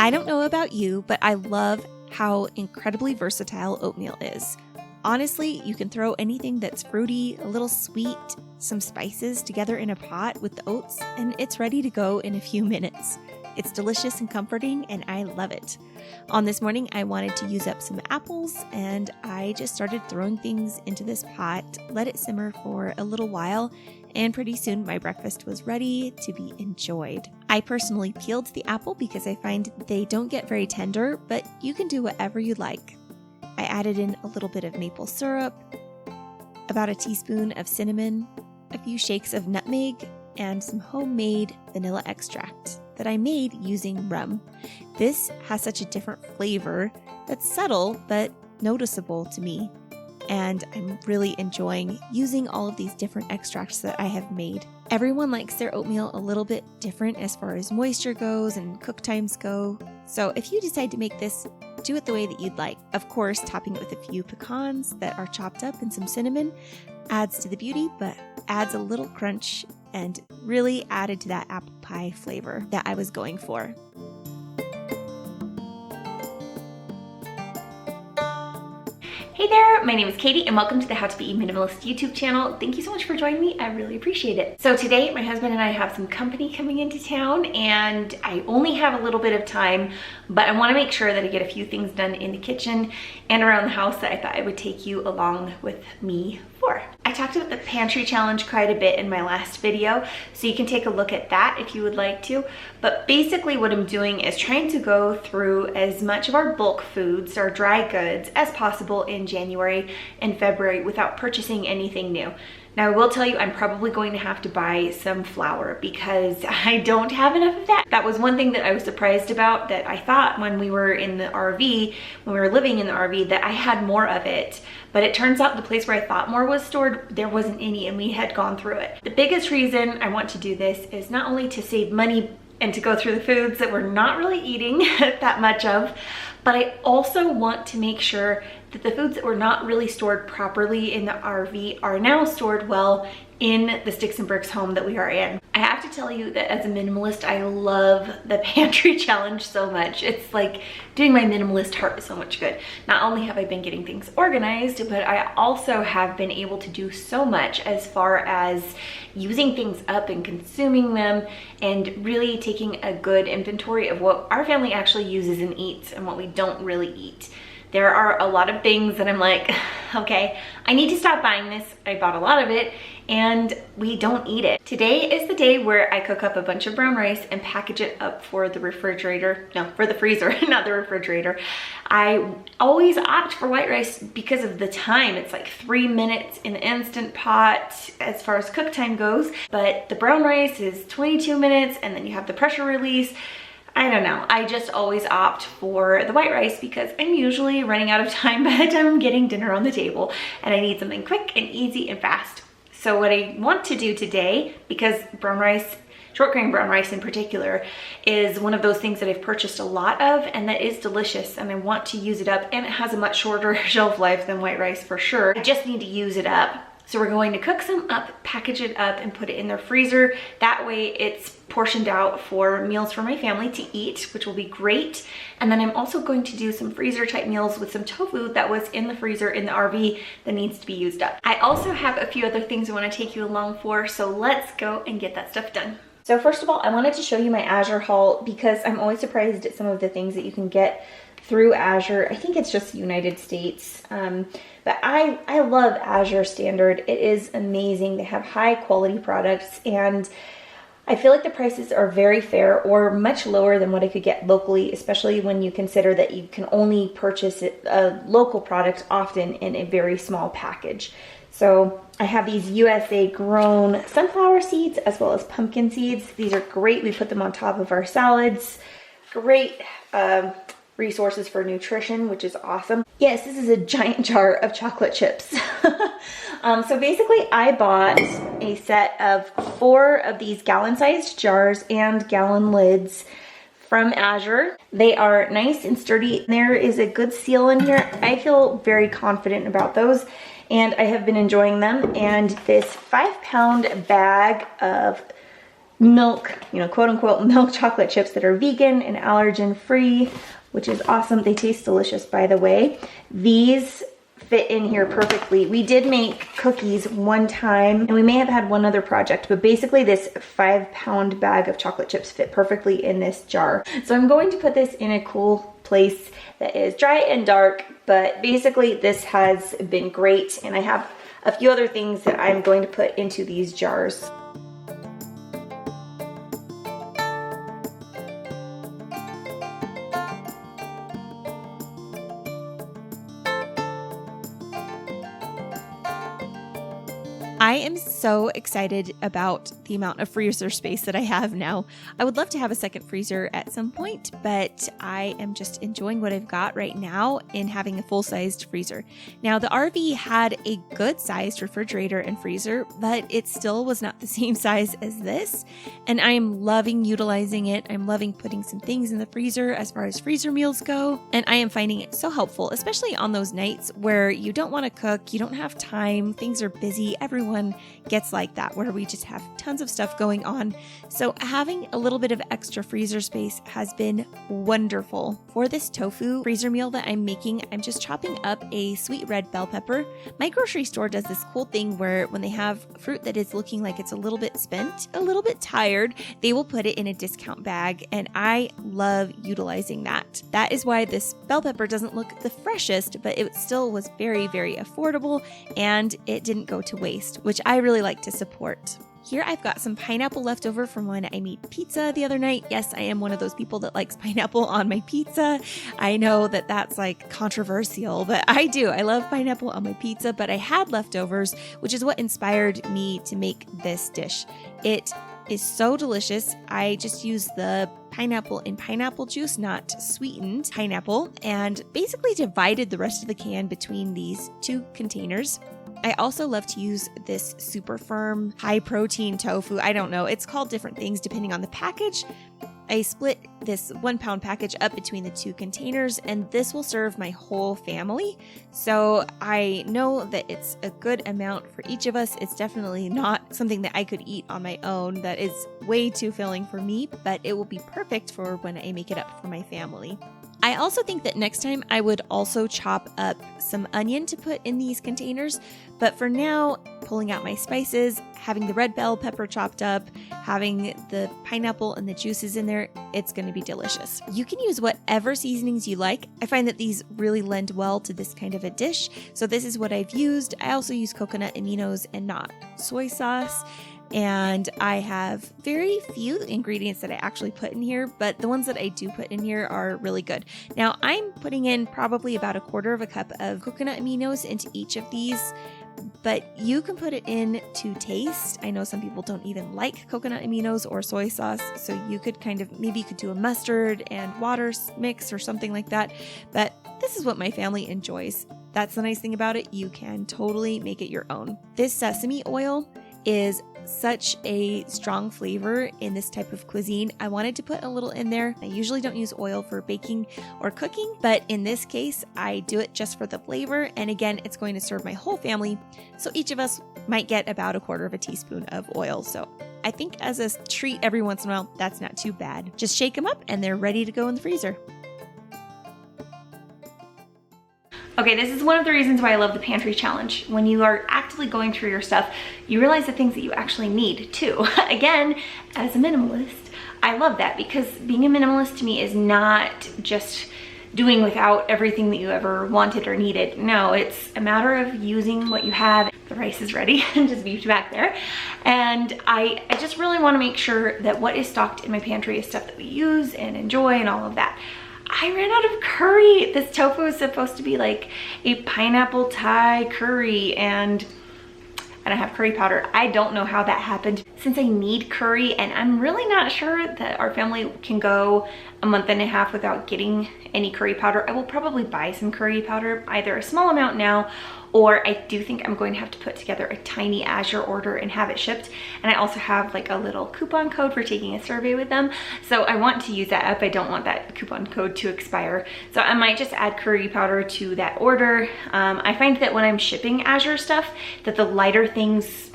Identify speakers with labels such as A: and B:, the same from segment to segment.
A: I don't know about you, but I love how incredibly versatile oatmeal is. Honestly, you can throw anything that's fruity, a little sweet, some spices together in a pot with the oats, and it's ready to go in a few minutes. It's delicious and comforting, and I love it. On this morning, I wanted to use up some apples, and I just started throwing things into this pot, let it simmer for a little while, and pretty soon my breakfast was ready to be enjoyed. I personally peeled the apple because I find they don't get very tender, but you can do whatever you like. I added in a little bit of maple syrup, about a teaspoon of cinnamon, a few shakes of nutmeg, and some homemade vanilla extract that I made using rum. This has such a different flavor that's subtle but noticeable to me, and I'm really enjoying using all of these different extracts that I have made. Everyone likes their oatmeal a little bit different as far as moisture goes and cook times go, so if you decide to make this, do it the way that you'd like. Of course, topping it with a few pecans that are chopped up and some cinnamon adds to the beauty, but adds a little crunch and really added to that apple pie flavor that I was going for. Hey there, my name is Katie and welcome to the How to Be Minimalist YouTube channel. Thank you so much for joining me. I really appreciate it. So today my husband and I have some company coming into town and I only have a little bit of time, but I want to make sure that I get a few things done in the kitchen and around the house that I thought I would take you along with me for. I talked about the pantry challenge quite a bit in my last video, so you can take a look at that if you would like to. But basically what I'm doing is trying to go through as much of our bulk foods, our dry goods, as possible in January and February without purchasing anything new. Now, I will tell you, I'm probably going to have to buy some flour because I don't have enough of that. That was one thing that I was surprised about, that I thought when we were in the RV, when we were living in the RV, that I had more of it. But it turns out the place where I thought more was stored, there wasn't any, and we had gone through it. The biggest reason I want to do this is not only to save money and to go through the foods that we're not really eating that much of, but I also want to make sure that the foods that were not really stored properly in the RV are now stored well in the Sticks and Bricks home that we are in. I have to tell you that as a minimalist, I love the pantry challenge so much. It's like doing my minimalist heart so much good. Not only have I been getting things organized, but I also have been able to do so much as far as using things up and consuming them and really taking a good inventory of what our family actually uses and eats and what we don't really eat. There are a lot of things that I'm like, okay, I need to stop buying this. I bought a lot of it and we don't eat it. Today is the day where I cook up a bunch of brown rice and package it up for the refrigerator. No, for the freezer, not the refrigerator. I always opt for white rice because of the time. It's like 3 minutes in the Instant Pot as far as cook time goes, but the brown rice is 22 minutes and then you have the pressure release. I don't know, I just always opt for the white rice because I'm usually running out of time by the time I'm getting dinner on the table and I need something quick and easy and fast. So what I want to do today, because brown rice, short grain brown rice in particular, is one of those things that I've purchased a lot of and that is delicious and I want to use it up, and it has a much shorter shelf life than white rice for sure. I just need to use it up. So we're going to cook some up, package it up, and put it in the freezer. That way it's portioned out for meals for my family to eat, which will be great. And then I'm also going to do some freezer type meals with some tofu that was in the freezer in the RV that needs to be used up. I also have a few other things I want to take you along for, so let's go and get that stuff done. So first of all, I wanted to show you my Azure haul because I'm always surprised at some of the things that you can get through Azure. I think it's just United States, but I love Azure Standard. It is amazing. They have high quality products and I feel like the prices are very fair or much lower than what I could get locally, especially when you consider that you can only purchase a local product often in a very small package. So I have these USA grown sunflower seeds as well as pumpkin seeds. These are great. We put them on top of our salads. Great resources for nutrition, which is awesome. Yes, this is a giant jar of chocolate chips. So basically I bought a set of 4 of these gallon-sized jars and gallon lids from Azure. They are nice and sturdy. There is a good seal in here. I feel very confident about those and I have been enjoying them. And this 5-pound bag of milk, you know, quote unquote milk chocolate chips that are vegan and allergen free, which is awesome. They taste delicious, by the way. These fit in here perfectly. We did make cookies one time, and we may have had one other project, but basically this 5-pound bag of chocolate chips fit perfectly in this jar. So I'm going to put this in a cool place that is dry and dark, but basically this has been great, and I have a few other things that I'm going to put into these jars. I am so excited about the amount of freezer space that I have now. I would love to have a second freezer at some point, but I am just enjoying what I've got right now in having a full-sized freezer. Now, the RV had a good-sized refrigerator and freezer, but it still was not the same size as this, and I am loving utilizing it. I'm loving putting some things in the freezer as far as freezer meals go, and I am finding it so helpful, especially on those nights where you don't want to cook, you don't have time, things are busy, everyone gets like that, where we just have tons of stuff going on. So having a little bit of extra freezer space has been wonderful. For this tofu freezer meal that I'm making, I'm just chopping up a sweet red bell pepper. My grocery store does this cool thing where when they have fruit that is looking like it's a little bit spent, a little bit tired, they will put it in a discount bag, and I love utilizing that. That is why this bell pepper doesn't look the freshest, but it still was very, very affordable, and it didn't go to waste, which I really like to support. Here I've got some pineapple left over from when I made pizza the other night. Yes, I am one of those people that likes pineapple on my pizza. I know that that's like controversial, but I do. I love pineapple on my pizza, but I had leftovers, which is what inspired me to make this dish. It is so delicious. I just use the pineapple in pineapple juice, not sweetened pineapple, and basically divided the rest of the can between these two containers. I also love to use this super firm, high protein tofu. I don't know, it's called different things depending on the package. I split this 1-pound package up between the two containers, and this will serve my whole family. So I know that it's a good amount for each of us. It's definitely not something that I could eat on my own. That is way too filling for me, but it will be perfect for when I make it up for my family. I also think that next time I would also chop up some onion to put in these containers, but for now, pulling out my spices, having the red bell pepper chopped up, having the pineapple and the juices in there, it's going to be delicious. You can use whatever seasonings you like. I find that these really lend well to this kind of a dish, so this is what I've used. I also use coconut aminos and not soy sauce. And I have very few ingredients that I actually put in here, but the ones that I do put in here are really good. Now I'm putting in probably about 1/4 cup of coconut aminos into each of these, but you can put it in to taste. I know some people don't even like coconut aminos or soy sauce, so you could maybe you could do a mustard and water mix or something like that, but this is what my family enjoys. That's the nice thing about it. You can totally make it your own. This sesame oil is such a strong flavor in this type of cuisine. I wanted to put a little in there. I usually don't use oil for baking or cooking, but in this case, I do it just for the flavor. And again, it's going to serve my whole family. So each of us might get about 1/4 teaspoon of oil. So I think as a treat every once in a while, that's not too bad. Just shake them up and they're ready to go in the freezer. Okay, this is one of the reasons why I love the pantry challenge. When you are actively going through your stuff, you realize the things that you actually need too. Again, as a minimalist, I love that, because being a minimalist to me is not just doing without everything that you ever wanted or needed. No, it's a matter of using what you have. The rice is ready and just beefed back there. And I just really want to make sure that what is stocked in my pantry is stuff that we use and enjoy and all of that. I ran out of curry. This tofu is supposed to be like a pineapple Thai curry, and I don't have curry powder. I don't know how that happened. Since I need curry, and I'm really not sure that our family can go a month and a half without getting any curry powder, I will probably buy some curry powder, either a small amount now, or I do think I'm going to have to put together a tiny Azure order and have it shipped. And I also have like a little coupon code for taking a survey with them. So I want to use that up. I don't want that coupon code to expire. So I might just add curry powder to that order. I find that when I'm shipping Azure stuff, that the lighter things,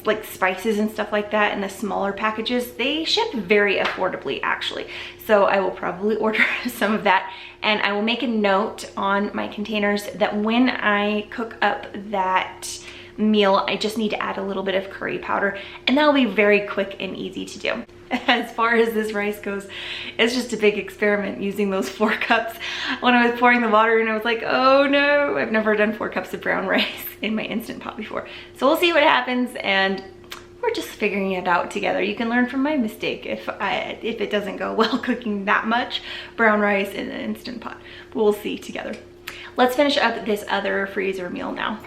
A: like spices and stuff like that in the smaller packages. They ship very affordably actually. So I will probably order some of that, and I will make a note on my containers that when I cook up that meal, I just need to add a little bit of curry powder, and that'll be very quick and easy to do. As far as this rice goes, it's just a big experiment using those 4 cups. When I was pouring the water in, I was like, oh no, I've never done 4 cups of brown rice in my Instant Pot before. So we'll see what happens, and we're just figuring it out together. You can learn from my mistake if it doesn't go well cooking that much brown rice in an Instant Pot. But we'll see together. Let's finish up this other freezer meal now.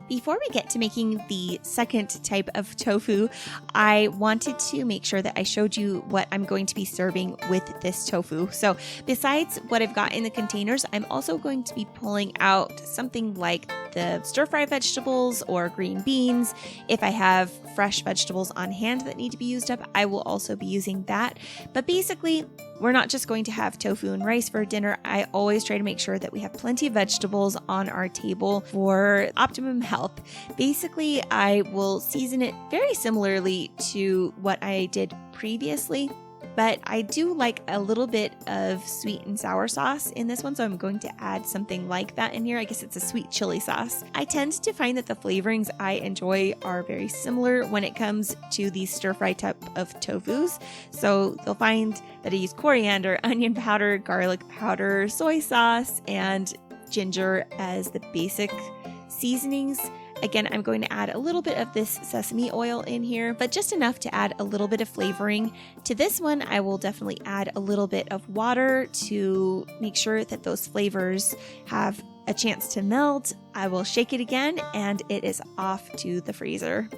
B: Before we get to making the second type of tofu, I wanted to make sure that I showed you what I'm going to be serving with this tofu. So besides what I've got in the containers, I'm also going to be pulling out something like the stir-fry vegetables or green beans. If I have fresh vegetables on hand that need to be used up, I will also be using that. But basically, we're not just going to have tofu and rice for dinner. I always try to make sure that we have plenty of vegetables on our table for optimum health. Basically, I will season it very similarly to what I did previously, but I do like a little bit of sweet and sour sauce in this one, so I'm going to add something like that in here. I guess it's a sweet chili sauce. I tend to find that the flavorings I enjoy are very similar when it comes to these stir-fry type of tofus. So you'll find that I use coriander, onion powder, garlic powder, soy sauce, and ginger as the basic seasonings. Again, I'm going to add a little bit of this sesame oil in here, but just enough to add a little bit of flavoring. To this one, I will definitely add a little bit of water to make sure that those flavors have a chance to melt. I will shake it again, and it is off to the freezer.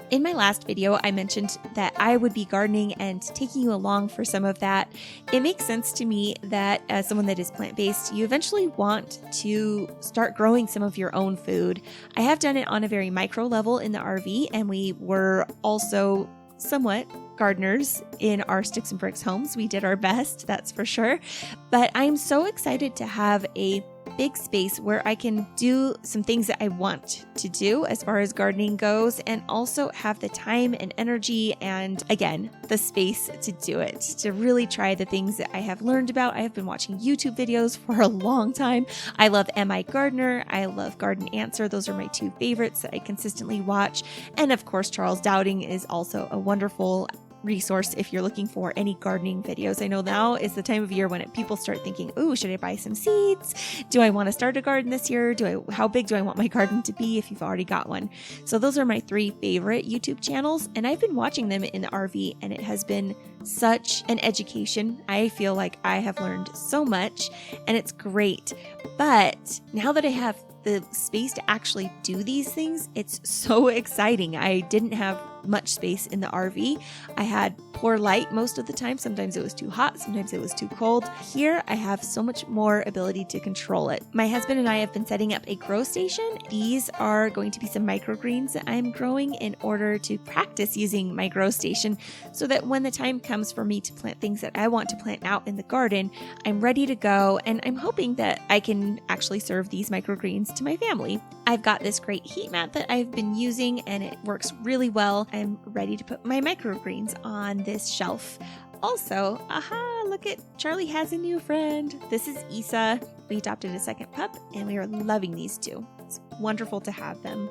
B: In my last video, I mentioned that I would be gardening and taking you along for some of that. It makes sense to me that as someone that is plant-based, you eventually want to start growing some of your own food. I have done it on a very micro level in the RV, and we were also somewhat gardeners in our sticks and bricks homes. We did our best, that's for sure. But I'm so excited to have a big space where I can do some things that I want to do as far as gardening goes, and also have the time and energy and, again, the space to do it, to really try the things that I have learned about. I have been watching YouTube videos for a long time. I love Am I Gardener? I love Garden Answer. Those are my 2 favorites that I consistently watch. And of course, Charles Dowding is also a wonderful resource if you're looking for any gardening videos. I know now is the time of year when people start thinking, ooh, should I buy some seeds? Do I want to start a garden this year? How big do I want my garden to be if you've already got one? So those are my 3 favorite YouTube channels, and I've been watching them in the RV, and it has been such an education. I feel like I have learned so much, and it's great. But now that I have the space to actually do these things, it's so exciting. I didn't have much space in the RV. I had poor light most of the time. Sometimes it was too hot, sometimes it was too cold. Here, I have so much more ability to control it. My husband and I have been setting up a grow station. These are going to be some microgreens that I'm growing in order to practice using my grow station, so that when the time comes for me to plant things that I want to plant out in the garden, I'm ready to go, and I'm hoping that I can actually serve these microgreens to my family. I've got this great heat mat that I've been using, and it works really well. I'm ready to put my microgreens on this shelf. Also, aha, look at Charlie has a new friend. This is Isa. We adopted a second pup, and we are loving these 2. It's wonderful to have them.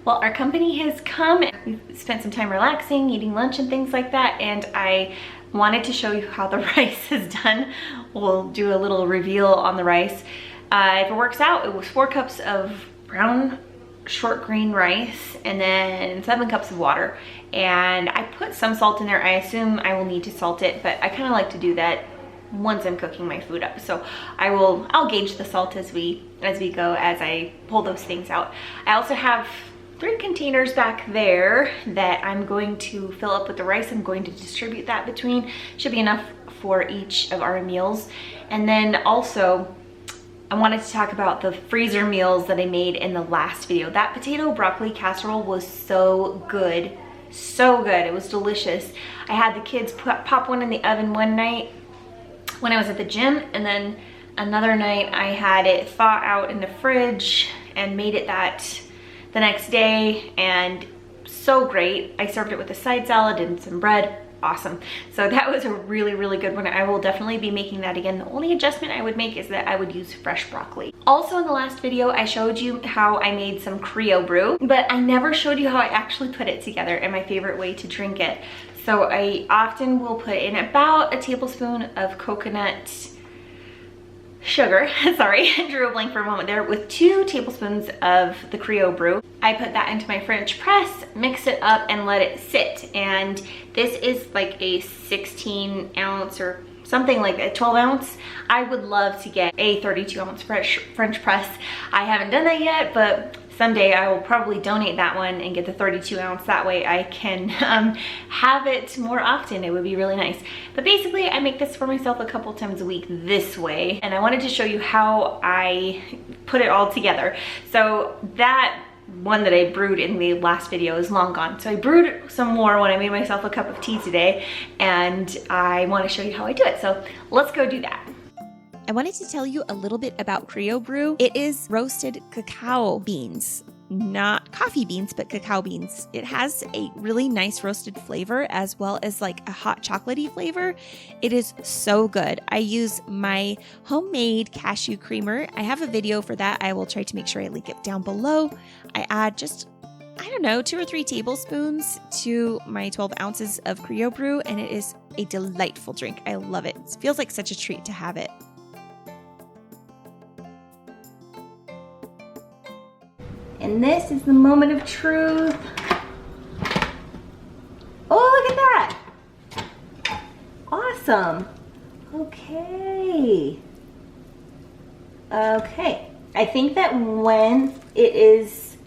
A: Well, our company has come. We've spent some time relaxing, eating lunch and things like that, and I wanted to show you how the rice is done. We'll do a little reveal on the rice. If it works out, it was 4 cups of brown short grain rice and then 7 cups of water. And I put some salt in there. I assume I will need to salt it, but I kind of like to do that once I'm cooking my food up. So I'll gauge the salt as we go, as I pull those things out. I also have 3 containers back there that I'm going to fill up with the rice. I'm going to distribute that between. Should be enough for each of our meals. And then also I wanted to talk about the freezer meals that I made in the last video. That potato broccoli casserole was so good. So good. It was delicious. I had the kids pop one in the oven one night when I was at the gym, and then another night I had it thaw out in the fridge and made it that the next day, and so great. I served it with a side salad and some bread. Awesome. So that was a really, really good one. I will definitely be making that again. The only adjustment I would make is that I would use fresh broccoli. Also in the last video, I showed you how I made some Crio brew, but I never showed you how I actually put it together and my favorite way to drink it. So I often will put in about a tablespoon of coconut sugar, sorry, I drew a blank for a moment there, with 2 tablespoons of the Crio brew. I put that into my French press, mix it up, and let it sit. And this is like a 16 ounce or something like a 12 ounce. I would love to get a 32 ounce French press. I haven't done that yet, but someday I will probably donate that one and get the 32 ounce. That way I can have it more often. It would be really nice. But basically I make this for myself a couple times a week this way. And I wanted to show you how I put it all together. So that one that I brewed in the last video is long gone. So I brewed some more when I made myself a cup of tea today, and I want to show you how I do it. So let's go do that.
B: I wanted to tell you a little bit about Crio brew. It is roasted cacao beans, not coffee beans, but cacao beans. It has a really nice roasted flavor as well as like a hot chocolatey flavor. It is so good. I use my homemade cashew creamer. I have a video for that. I will try to make sure I link it down below. I add just, I don't know, 2 or 3 tablespoons to my 12 ounces of Crio brew, and it is a delightful drink. I love it. It feels like such a treat to have it.
A: And this is the moment of truth. Oh, look at that. Awesome. Okay. Okay. I think that when it is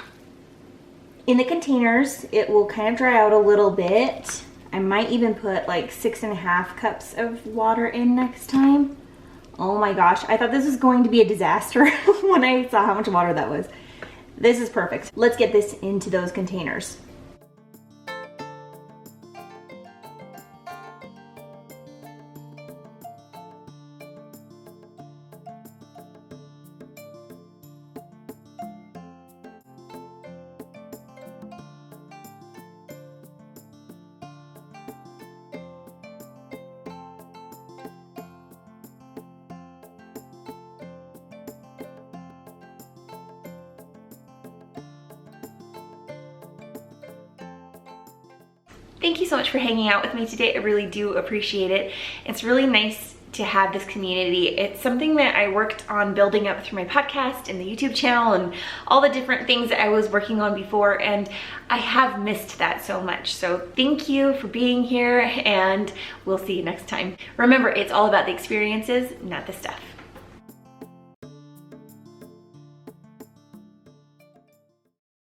A: in the containers, it will kind of dry out a little bit. I might even put like 6.5 cups of water in next time. Oh my gosh. I thought this was going to be a disaster when I saw how much water that was. This is perfect. Let's get this into those containers. Thank you so much for hanging out with me today. I really do appreciate it. It's really nice to have this community. It's something that I worked on building up through my podcast and the YouTube channel and all the different things that I was working on before, and I have missed that so much. So thank you for being here, and we'll see you next time. Remember, it's all about the experiences, not the stuff.